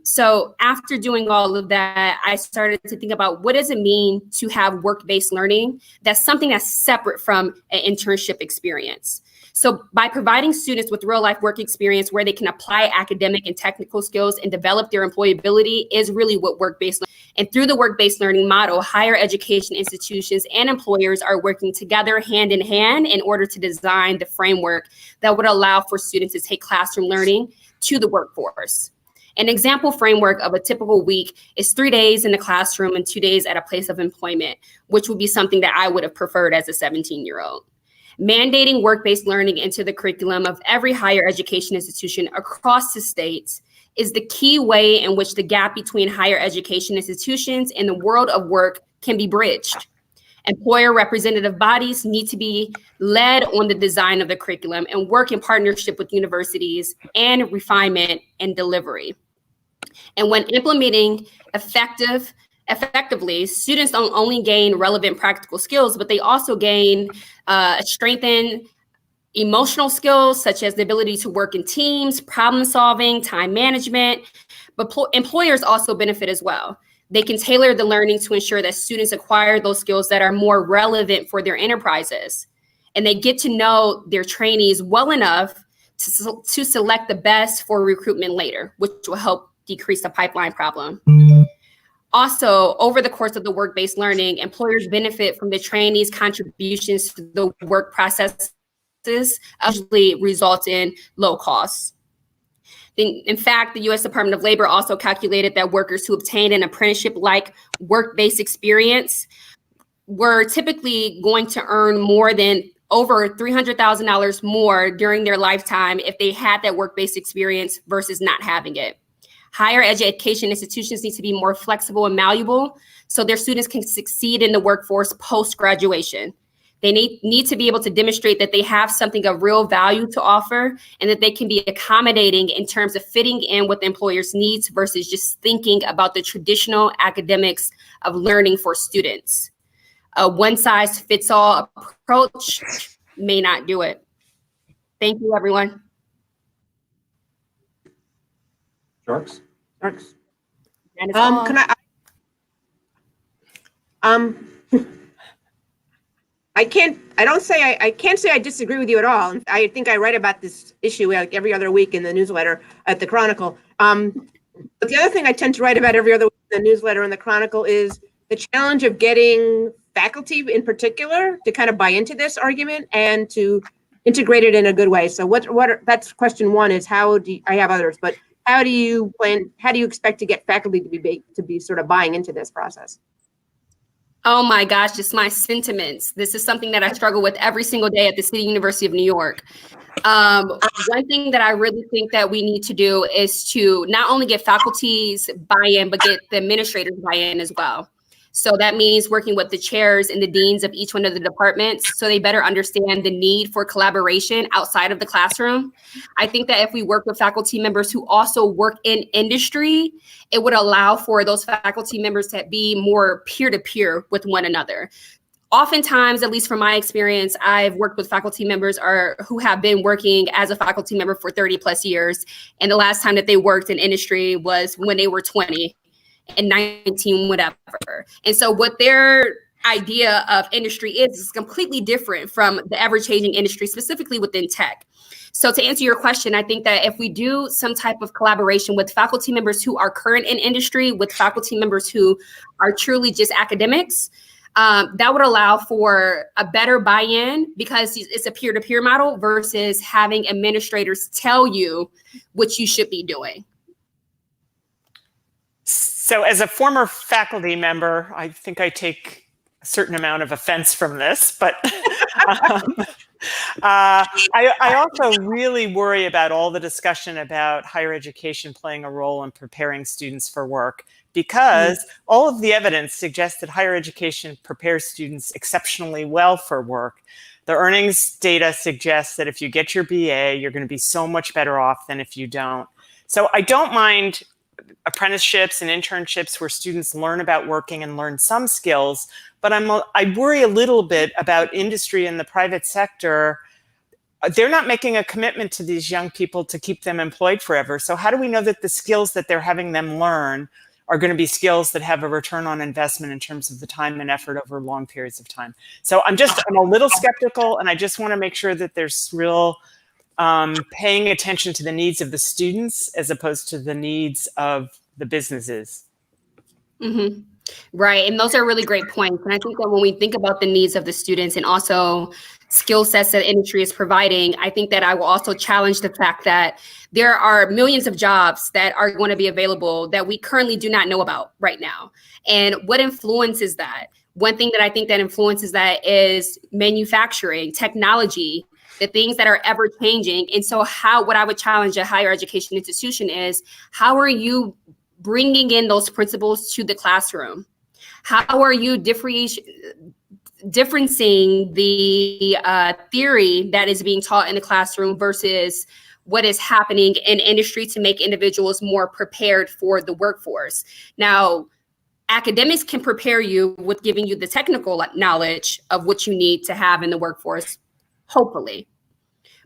Speaker 8: So after doing all of that, I started to think about, what does it mean to have work-based learning? That's something that's separate from an internship experience. So by providing students with real life work experience where they can apply academic and technical skills and develop their employability is really what work-based learning. And through the work-based learning model, higher education institutions and employers are working together hand in hand in order to design the framework that would allow for students to take classroom learning to the workforce. An example framework of a typical week is 3 days in the classroom and 2 days at a place of employment, which would be something that I would have preferred as a 17-year-old. Mandating work-based learning into the curriculum of every higher education institution across the states is the key way in which the gap between higher education institutions and the world of work can be bridged. Employer representative bodies need to be led on the design of the curriculum and work in partnership with universities and refinement and delivery. And when implementing effectively, students don't only gain relevant practical skills, but they also gain strengthened emotional skills, such as the ability to work in teams, problem solving, time management. But employers also benefit as well. They can tailor the learning to ensure that students acquire those skills that are more relevant for their enterprises. And they get to know their trainees well enough to select the best for recruitment later, which will help decrease the pipeline problem. Also, over the course of the work-based learning, employers benefit from the trainees' contributions to the work processes, usually result in low costs. In fact, the U.S. Department of Labor also calculated that workers who obtained an apprenticeship-like work-based experience were typically going to earn more than over $300,000 more during their lifetime if they had that work-based experience versus not having it. Higher education institutions need to be more flexible and malleable so their students can succeed in the workforce post-graduation. They need to be able to demonstrate that they have something of real value to offer and that they can be accommodating in terms of fitting in with the employer's needs versus just thinking about the traditional academics of learning for students. A one-size-fits-all approach may not do it. Thank you, everyone.
Speaker 1: Sharks?
Speaker 5: Sharks.
Speaker 8: And it's all.
Speaker 5: I can't say I disagree with you at all. I think I write about this issue like every other week in the newsletter at the Chronicle. But the other thing I tend to write about every other week in the newsletter and the Chronicle is the challenge of getting faculty in particular to kind of buy into this argument and to integrate it in a good way. So that's question one is I have others, but how do you expect to get faculty to be sort of buying into this process?
Speaker 8: Oh my gosh, just my sentiments. This is something that I struggle with every single day at the City University of New York. One thing that I really think that we need to do is to not only get faculty's buy-in, but get the administrators buy-in as well. So that means working with the chairs and the deans of each one of the departments so they better understand the need for collaboration outside of the classroom. I think that if we work with faculty members who also work in industry, it would allow for those faculty members to be more peer-to-peer with one another. Oftentimes, at least from my experience, I've worked with faculty members who have been working as a faculty member for 30 plus years. And the last time that they worked in industry was when they were 20. And 19, whatever. And so what their idea of industry is completely different from the ever-changing industry, specifically within tech. So to answer your question, I think that if we do some type of collaboration with faculty members who are current in industry, with faculty members who are truly just academics, that would allow for a better buy-in because it's a peer-to-peer model versus having administrators tell you what you should be doing.
Speaker 4: So as a former faculty member, I think I take a certain amount of offense from this, but I also really worry about all the discussion about higher education playing a role in preparing students for work, because all of the evidence suggests that higher education prepares students exceptionally well for work. The earnings data suggests that if you get your BA, you're going to be so much better off than if you don't. So I don't mind apprenticeships and internships where students learn about working and learn some skills, but I worry a little bit about industry and the private sector. They're not making a commitment to these young people to keep them employed forever. So how do we know that the skills that they're having them learn are going to be skills that have a return on investment in terms of the time and effort over long periods of time? So I'm a little skeptical, and I just want to make sure that there's real paying attention to the needs of the students as opposed to the needs of the businesses.
Speaker 8: Mm-hmm. Right. And those are really great points. And I think that when we think about the needs of the students and also skill sets that industry is providing, I think that I will also challenge the fact that there are millions of jobs that are going to be available that we currently do not know about right now. And what influences that? One thing that I think that influences that is manufacturing, technology, the things that are ever changing. And so what I would challenge a higher education institution is, how are you bringing in those principles to the classroom? How are you differentiating the theory that is being taught in the classroom versus what is happening in industry to make individuals more prepared for the workforce? Now, academics can prepare you with giving you the technical knowledge of what you need to have in the workforce, hopefully.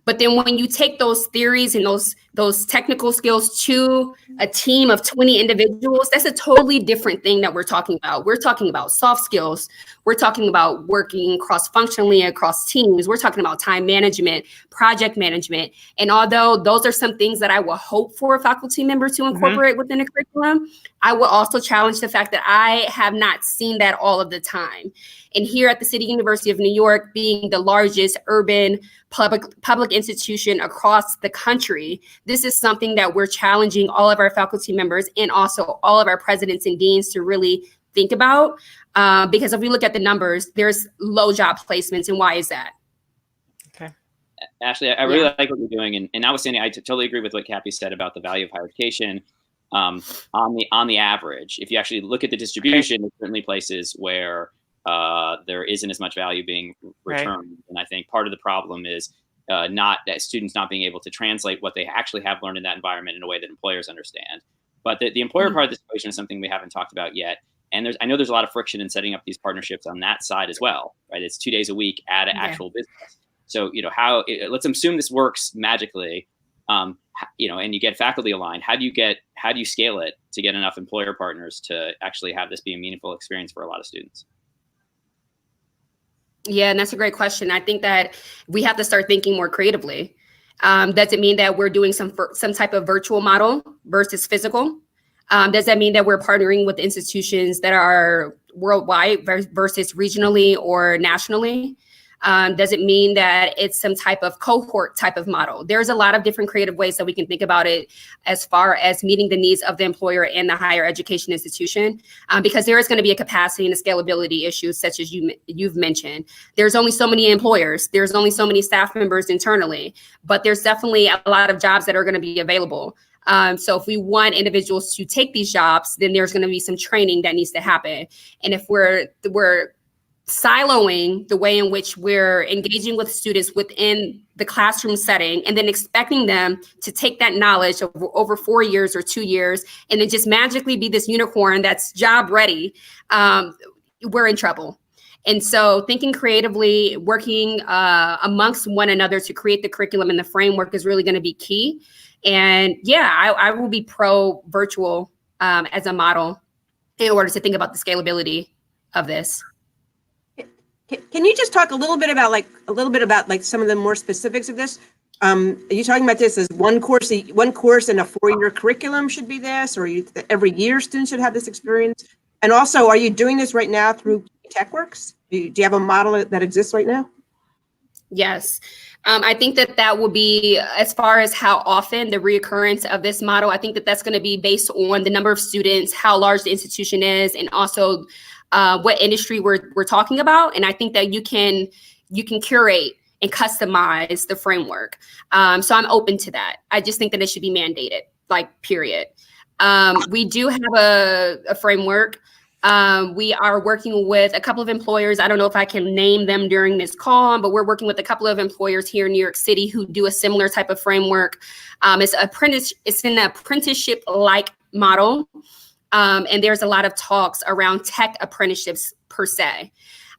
Speaker 8: But then when you take those theories and those technical skills to a team of 20 individuals, that's a totally different thing that we're talking about. We're talking about soft skills. We're talking about working cross-functionally across teams. We're talking about time management, project management. And although those are some things that I will hope for a faculty member to incorporate within a curriculum, I will also challenge the fact that I have not seen that all of the time. And here at the City University of New York, being the largest urban public institution across the country, this is something that we're challenging all of our faculty members and also all of our presidents and deans to really think about. Because if we look at the numbers, there's low job placements. And why is that?
Speaker 2: Okay. Ashley, I really like what you're doing. And notwithstanding, I totally agree with what Cappy said about the value of higher education. On the average, if you actually look at the distribution, there's certainly places where there isn't as much value being returned. And I think part of the problem is not that students not being able to translate what they actually have learned in that environment in a way that employers understand. But the employer part of the situation is something we haven't talked about yet. And I know there's a lot of friction in setting up these partnerships on that side as well, right? It's 2 days a week at an actual business. So, let's assume this works magically, and you get faculty aligned. How do you scale it to get enough employer partners to actually have this be a meaningful experience for a lot of students?
Speaker 8: Yeah, and that's a great question. I think that we have to start thinking more creatively. Does it mean that we're doing some type of virtual model versus physical? Does that mean that we're partnering with institutions that are worldwide versus regionally or nationally? Does it mean that it's some type of cohort type of model? There's a lot of different creative ways that we can think about it as far as meeting the needs of the employer and the higher education institution, because there is going to be a capacity and a scalability issues such as you've mentioned. There's only so many employers. There's only so many staff members internally, but there's definitely a lot of jobs that are going to be available. So if we want individuals to take these jobs, then there's going to be some training that needs to happen. And if we're siloing the way in which we're engaging with students within the classroom setting and then expecting them to take that knowledge over 4 years or 2 years and then just magically be this unicorn that's job ready, we're in trouble. And so thinking creatively, working amongst one another to create the curriculum and the framework is really going to be key. And I will be pro virtual as a model in order to think about the scalability of this.
Speaker 5: Can you just talk a little bit about some of the more specifics of this? Are you talking about this as one course in a 4-year curriculum should be this, or every year students should have this experience? And also, are you doing this right now through TechWorks? Do you have a model that exists right now?
Speaker 8: Yes. I think that will be, as far as how often the reoccurrence of this model, I think that's going to be based on the number of students, how large the institution is, and also what industry we're talking about. And I think that you can curate and customize the framework. So I'm open to that. I just think that it should be mandated, period. We do have a framework. We are working with a couple of employers. I don't know if I can name them during this call, but we're working with a couple of employers here in New York City who do a similar type of framework. It's an apprenticeship-like model. And there's a lot of talks around tech apprenticeships per se.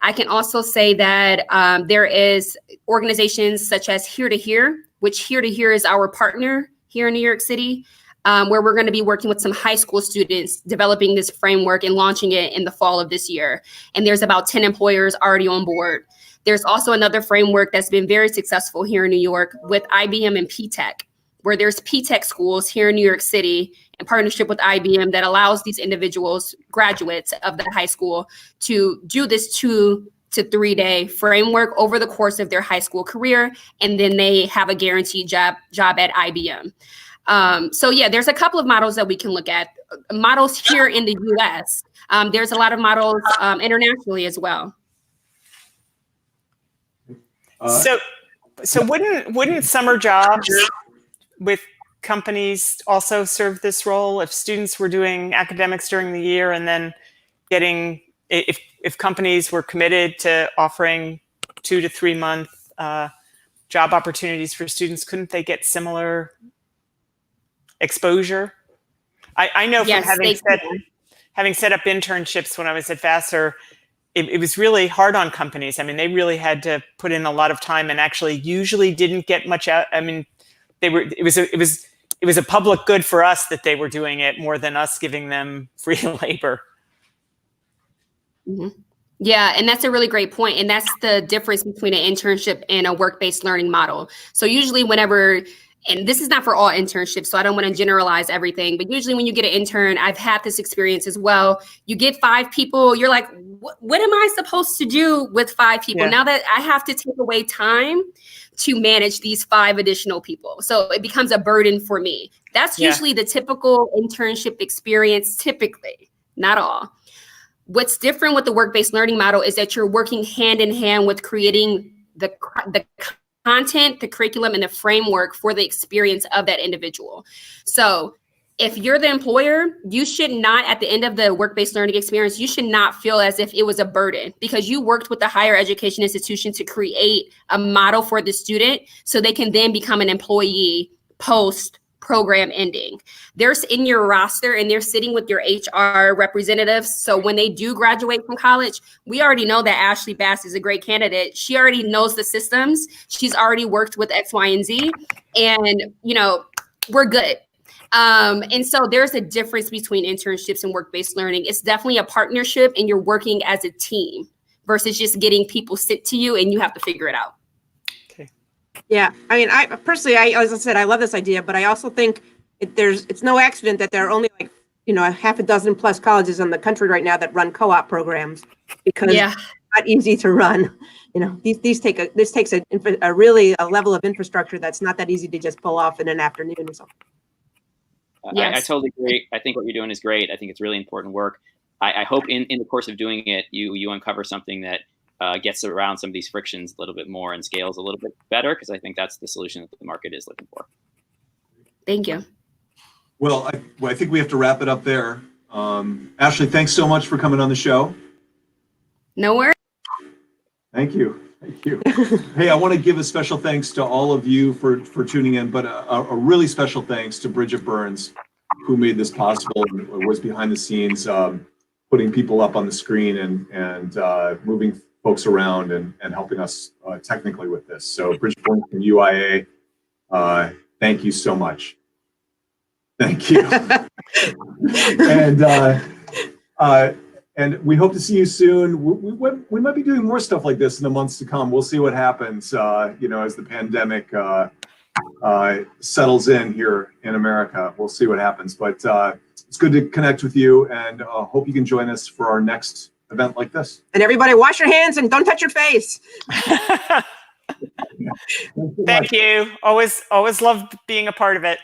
Speaker 8: I can also say that there is organizations such as Here to Here, which Here to Here is our partner here in New York City, where we're going to be working with some high school students, developing this framework and launching it in the fall of this year. And there's about 10 employers already on board. There's also another framework that's been very successful here in New York with IBM and P-Tech, where there's P-Tech schools here in New York City in partnership with IBM that allows these individuals, graduates of the high school, to do this 2 to 3 day framework over the course of their high school career. And then they have a guaranteed job at IBM. So there's a couple of models that we can look at models here in the US. There's a lot of models internationally as well.
Speaker 4: So wouldn't summer jobs with companies also serve this role if students were doing academics during the year and then getting, if companies were committed to offering 2 to 3 month job opportunities for students, couldn't they get similar exposure? I know from
Speaker 8: Yes,
Speaker 4: having set up internships when I was at Vassar, it was really hard on companies. I mean, they really had to put in a lot of time and actually usually didn't get much out. I mean, it was a public good for us that they were doing it more than us giving them free labor.
Speaker 8: Mm-hmm. Yeah, and that's a really great point. And that's the difference between an internship and a work-based learning model. So usually whenever, and this is not for all internships, so I don't want to generalize everything, but usually when you get an intern, I've had this experience as well. You get 5 people, you're like, what am I supposed to do with 5 people?
Speaker 4: Yeah.
Speaker 8: Now that I have to take away time to manage these 5 additional people. So it becomes a burden for me. That's usually the typical internship experience, typically, not all. What's different with the work-based learning model is that you're working hand in hand with creating the content, the curriculum, and the framework for the experience of that individual. So if you're the employer, you should not, at the end of the work-based learning experience, you should not feel as if it was a burden because you worked with the higher education institution to create a model for the student so they can then become an employee post program ending. They're in your roster and they're sitting with your HR representatives. So when they do graduate from college, we already know that Ashley Bass is a great candidate. She already knows the systems. She's already worked with X, Y, and Z. And, you know, we're good. And so there's a difference between internships and work-based learning. It's definitely a partnership and you're working as a team versus just getting people sent to you and you have to figure it out.
Speaker 5: Yeah, I mean, I personally, as I said, I love this idea, but I also think it's no accident that there are only like, you know, 6 plus colleges in the country right now that run co-op programs because it's not easy to run. You know, this takes a really level of infrastructure that's not that easy to just pull off in an afternoon or something.
Speaker 2: I totally agree. I think what you're doing is great. I think it's really important work. I hope in the course of doing it, you uncover something that gets around some of these frictions a little bit more and scales a little bit better, because I think that's the solution that the market is looking for.
Speaker 8: Thank you.
Speaker 1: Well, I think we have to wrap it up there. Ashley, thanks so much for coming on the show.
Speaker 8: No worries.
Speaker 1: Thank you. Thank you. Hey, I want to give a special thanks to all of you for tuning in, but a really special thanks to Bridget Burns, who made this possible and was behind the scenes, putting people up on the screen and moving folks around and helping us technically with this. So Bridget Burns from UIA, thank you so much. Thank you. And we hope to see you soon. We might be doing more stuff like this in the months to come. We'll see what happens, you know, as the pandemic settles in here in America. We'll see what happens. But it's good to connect with you, and hope you can join us for our next event like this.
Speaker 5: And everybody wash your hands and don't touch your face.
Speaker 4: Thank you. Always loved being a part of it.